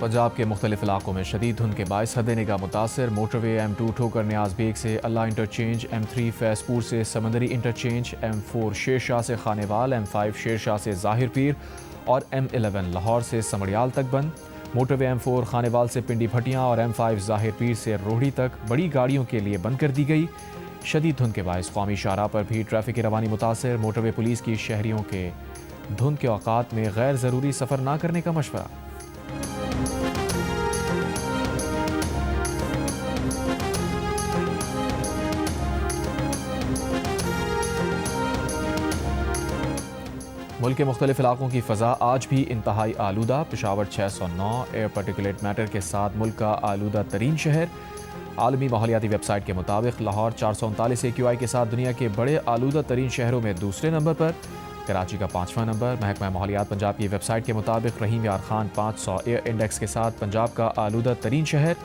पंजाब के मुख्तलिफ इलाकों में शदीद धुंध के बायस हद निगाह मुतासर। मोटरवे M2 ठोकर न्याज बेग से अल्लाह इंटरचेंज, M3 फैसपुर से समंदरी इंटरचेंज, M4 शेरशाह से खानेवाल, M5 शेरशाह से जाहिर पीर और M11 लाहौर से समड़ियाल तक बंद। मोटरवे M4 खानेवाल से पिंडी भटियाँ और M5 जाहिर पीर से रोहड़ी तक बड़ी गाड़ियों के लिए बंद कर दी गई। शदीद धुंध के बायस कौमी शाहराह पर भी ट्रैफिक की रवानी मुतासर। मोटरवे पुलिस की शहरियों के धुंध के औकात में गैर ज़रूरी सफ़र ना करने का मशवरा। मुल्क के मुख्तलिफ इलाकों की फ़ज़ा आज भी इंतहाई आलूदा। पेशावर 609 एयर पार्टिकुलेट मैटर के साथ मुल्क का आलूदा तरीन शहर। आलमी माहौलियाती वेबसाइट के मुताबिक लाहौर 439 AQI के साथ दुनिया के बड़े आलूदा तरीन शहरों में दूसरे नंबर पर, कराची का 5वां नंबर। महकमा माहौलियात पंजाब की वेबसाइट के मुताबिक रहीम यार खान 500 एयर इंडेक्स के साथ पंजाब का आलूदा तरीन शहर।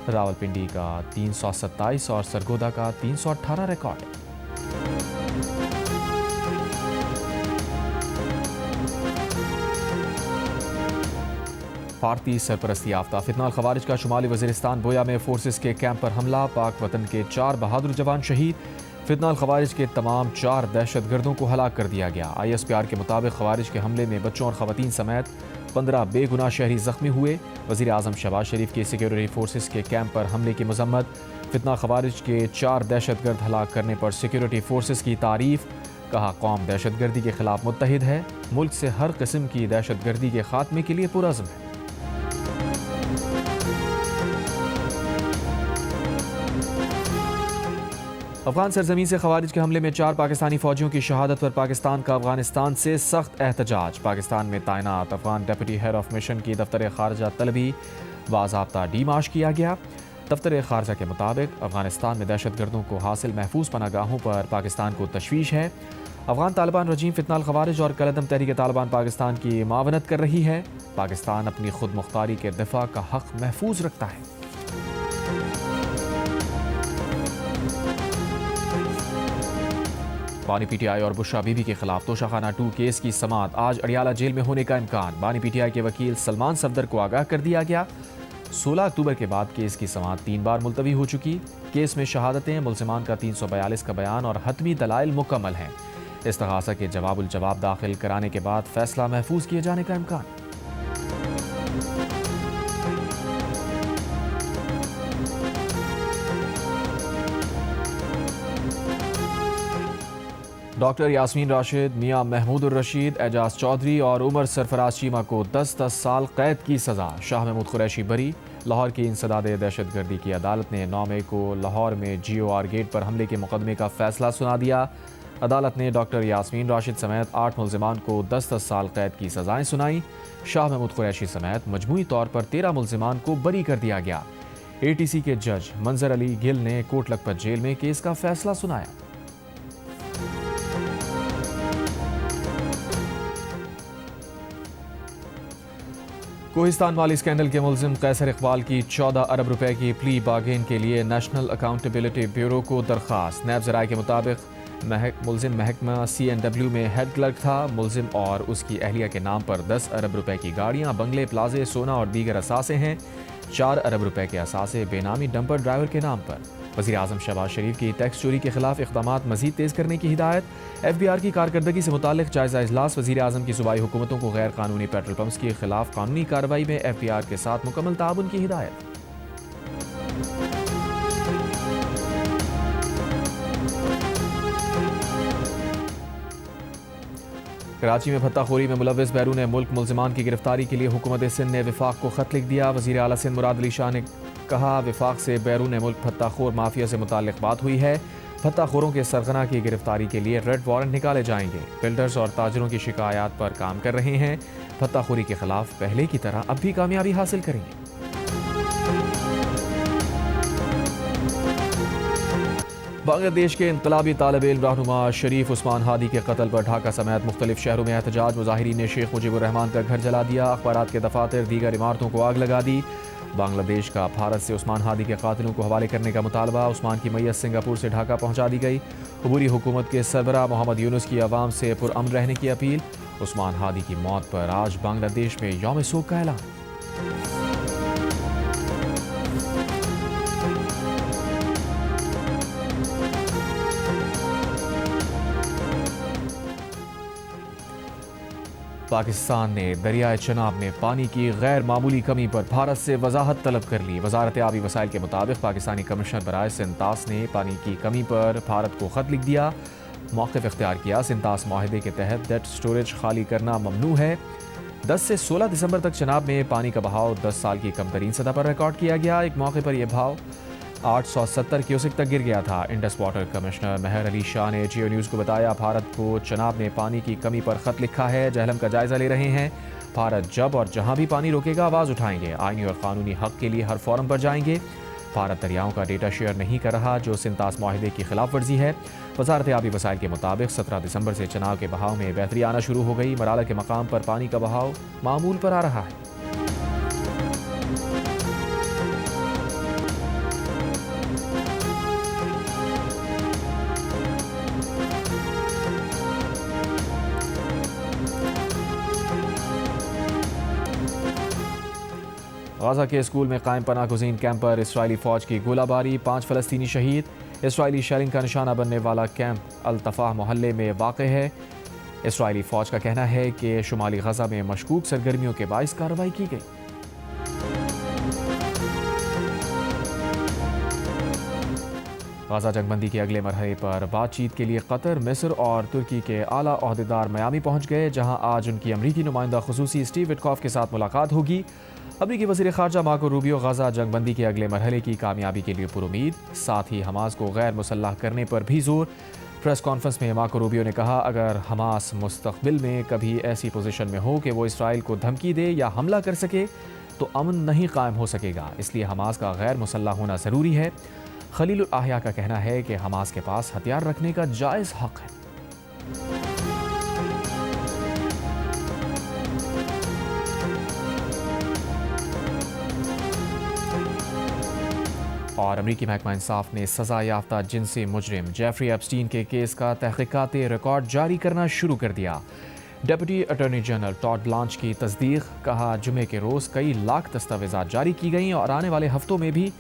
रावलपिंडी का 327 और सरगोदा का 318 रिकॉर्ड है। भारतीय सरपरस्ती याफ्ता फितनाल खवारिज का शुमाली वज़ीरिस्तान बोया में फोर्सेस के कैंप पर हमला। पाक वतन के 4 बहादुर जवान शहीद। फितनाल खवारिज के तमाम 4 दहशतगर्दों को हलाक कर दिया गया। ISPR के मुताबिक खवारिज के हमले में बच्चों और ख़वातीन समेत 15 बेगुनाह शहरी ज़ख्मी हुए। वज़ीर आज़म शहबाज शरीफ के सिक्योरिटी फोर्सेस के कैंप पर हमले की मजम्मत। फितनाल खवारिज के 4 दहशतगर्द हलाक करने पर सिक्योरिटी फोर्सेस की तारीफ। कहा कौम दहशतगर्दी के खिलाफ मुत्तहिद है, मुल्क से हर किस्म की दहशतगर्दी के खात्मे के लिए पुरअज़्म है। अफगान सरजमीन से खवारिज के हमले में 4 पाकिस्तानी फौजियों की शहादत पर पाकिस्तान का अफगानिस्तान से सख्त एहतजाज। पाकिस्तान में तैनात Afghan deputy head of mission की दफ्तर खारजा तलबी बाज़ाब्ता डीमार्श किया गया। दफ्तर खारजा के मुताबिक अफगानिस्तान में दहशतगर्दों को हासिल महफूज पनागाहों पर पाकिस्तान को तशवीश है। अफगान तालिबान रजीम फितनाल खवारिज और कलदम तहरीक तालिबान पाकिस्तान की मावनत कर रही है। पाकिस्तान अपनी खुद मुख्तारी के दिफा का हक महफूज रखता है। बानी PTI और बुशरा बीबी के खिलाफ तोशाखाना 2 केस की समाअत आज अडियाला जेल में होने का इम्कान। बानी PTI के वकील सलमान सफदर को आगाह कर दिया गया। 16 अक्टूबर के बाद केस की समाअत 3 बार मुलतवी हो चुकी। केस में शहादतें, मुलजिमान का 342 का बयान और हतमी दलाइल मुकम्मल हैं। इस्तग़ासा के जवाब दाखिल कराने के बाद फैसला महफूज किए जाने का इम्कान। डॉक्टर यास्मीन राशिद, मियां महमूदुर रशीद, एजाज चौधरी और उमर सरफराज चीमा को 10-10 साल कैद की सज़ा। शाह महमूद कुरैशी बरी। लाहौर की इंसदाद दहशतगर्दी की अदालत ने 9 मई को लाहौर में GOR गेट पर हमले के मुकदमे का फैसला सुना दिया। अदालत ने डॉक्टर यास्मीन राशिद समेत 8 मुलजिमान को 10-10 साल कैद की सज़ाएँ सुनाई। शाह महमूद कुरैशी समेत मजमूई तौर पर 13 मुलजिमान को बरी कर दिया गया। ATC के जज मंजर अली गिल ने कोट लखपत जेल में केस का फैसला सुनाया। कोहिस्तान माली स्कैंडल के मुल्जिम कैसर इकबाल की 14 अरब रुपए की प्ली बार्गेन के लिए नेशनल अकाउंटेबिलिटी ब्यूरो को दरख्वास्त। नैब ज़राए के मुताबिक मुल्जिम महकमा CNW में हेड क्लर्क था। मुल्जिम और उसकी अहलिया के नाम पर 10 अरब रुपए की गाड़ियां, बंगले, प्लाजे, सोना और दीगर असासे हैं। 4 अरब रुपए के असासे बेनामी डंपर ड्राइवर के नाम पर। वज़ीर आज़म शहबाज शरीफ की टैक्स चोरी के खिलाफ इक़दामात मज़ीद तेज़ करने की हिदायत। FBR की कारकर्दगी से मुताल्लिक़ जायज़ा इजलास। वज़ीर आज़म की सूबाई हुकूमतों को गैर कानूनी पेट्रोल पंप्स के खिलाफ कानूनी कार्रवाई में FBR के साथ मुकम्मल ताउन की हिदायत। कराची में भत्ताखोरी में मुलव्विस बैरून मुल्क मुल्जिमान की गिरफ्तारी के लिए हुकूमत सिंध ने विफाक को खत लिख दिया। वज़ीर आला सिंध मुराद अली शाह ने कहा विफाक से बैरून मुल्क भत्ताखोर माफिया से मुताल्लिक़ बात हुई है। भत्ताखोरों के सरगना की गिरफ्तारी के लिए रेड वारंट निकाले जाएंगे। बिल्डर्स और ताजरों की शिकायत पर काम कर रहे हैं। भत्ताखोरी के खिलाफ पहले की तरह अब भी कामयाबी हासिल करेंगे। बांग्लादेश के इनकलाबी तालिब इल्म रहनुमा शरीफ उस्मान हादी के कत्ल पर ढाका समेत मुख्तलिफ शहरों में एहतजाज। मुजाहिरीन ने शेख मुजीबुर रहमान का घर जला दिया। अखबारात के दफातर, दीगर इमारतों को आग लगा दी। बांग्लादेश का भारत से उस्मान हादी के कातिलों को हवाले करने का मुतालबा। उस्मान की मैयत सिंगापुर से ढाका पहुंचा दी गई। अबूरी हुकूमत के सरबराह मोहम्मद यूनुस की आवाम से पुरअमन रहने की अपील। उस्मान हादी की मौत पर आज बांग्लादेश में यौम शोक का ऐलान। पाकिस्तान ने दरियाए चनाब में पानी की गैर मामूली कमी पर भारत से वजाहत तलब कर ली। वजारत आबी वसाइल के मुताबिक पाकिस्तानी कमिश्नर बराए सिंतास ने पानी की कमी पर भारत को ख़त लिख दिया, मौक़िफ़ इख्तियार किया। सिंतास माहिदे के तहत डेट स्टोरेज खाली करना ममनू है। 10 से 16 दिसंबर तक चनाब में पानी का बहाव 10 साल की कम तरीन सतह पर रिकॉर्ड किया गया। एक मौके पर यह भाव 870 क्यूसेक तक गिर गया था। इंडस वाटर कमिश्नर महर अली शाह ने जियो न्यूज़ को बताया, भारत को चनाब में पानी की कमी पर ख़त लिखा है, जहलम का जायज़ा ले रहे हैं। भारत जब और जहां भी पानी रोकेगा आवाज़ उठाएंगे, आईनी और कानूनी हक के लिए हर फोरम पर जाएंगे। भारत दरियाओं का डेटा शेयर नहीं कर रहा, जो सिंतास माहिदे की खिलाफ वर्जी है। वजारत आबी वसाइल के मुताबिक 17 दिसंबर से चनाब के बहाव में बेहतरी आना शुरू हो गई। मराला के मकाम पर पानी का बहाव मामूल पर आ रहा है। गाज़ा के स्कूल में कायम पनाह गुज़ीन कैंप पर इसराइली फ़ौज की गोलाबारी, 5 फ़लस्तीनी शहीद। इसराइली शेलिंग का निशाना बनने वाला कैंप अल-तफ़ाह मोहल्ले में वाक़ है। इसराइली फ़ौज का कहना है कि शुमाली गाज़ा में मशकूक सरगर्मियों के बाइस कार्रवाई की गई। गाज़ा जंगबंदी के अगले मरहले पर बातचीत के लिए कतर, मिस्र और तुर्की के आला ओहदेदार मियामी पहुँच गए, जहाँ आज उनकी अमरीकी नुमाइंदा खुसूसी स्टीव विटकॉफ के साथ मुलाकात होगी। अमरीकी वज़ीर ख़ारजा मार्को रूबियो गाज़ा जंगबंदी के अगले मरहले की कामयाबी के लिए पुरुमीद, साथ ही हमास को गैर मुसल्लह करने पर भी जोर। प्रेस कॉन्फ्रेंस में मार्को रूबियो ने कहा, अगर हमास मुस्तक़बिल में कभी ऐसी पोजीशन में हो कि वो इसराइल को धमकी दे या हमला कर सके तो अमन नहीं कायम हो सकेगा, इसलिए हमास का गैर मुसल्लह होना ज़रूरी है। खलील आहिया का कहना है कि हमास के पास हथियार रखने का जायज़ हक़ है। और अमरीकी महकमा इंसाफ ने सज़ा याफ्ता जिनसी मुजरिम जेफरी एप्स्टीन के केस का तहक़ीक़ाती रिकॉर्ड जारी करना शुरू कर दिया। Deputy attorney general Todd Blanche की तस्दीक, कहा जुमे के रोज़ कई लाख दस्तावेज़ात जारी की गई और आने वाले हफ्तों में भी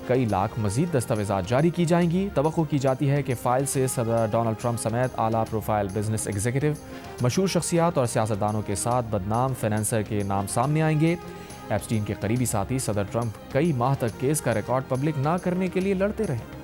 कई लाख मज़ीद दस्तावेज़ात जारी की जाएंगी। तवक्को की जाती है कि फ़ाइल से सदर डोनाल्ड ट्रंप समेत आला प्रोफाइल बिजनेस एग्जीक्यूटिव, मशहूर शख्सियात और सियासतदानों के साथ बदनाम फाइनेंसर के नाम सामने आएंगे। एप्स्टीन के करीबी साथी सदर ट्रंप कई माह तक केस का रिकॉर्ड पब्लिक ना करने के लिए लड़ते रहे।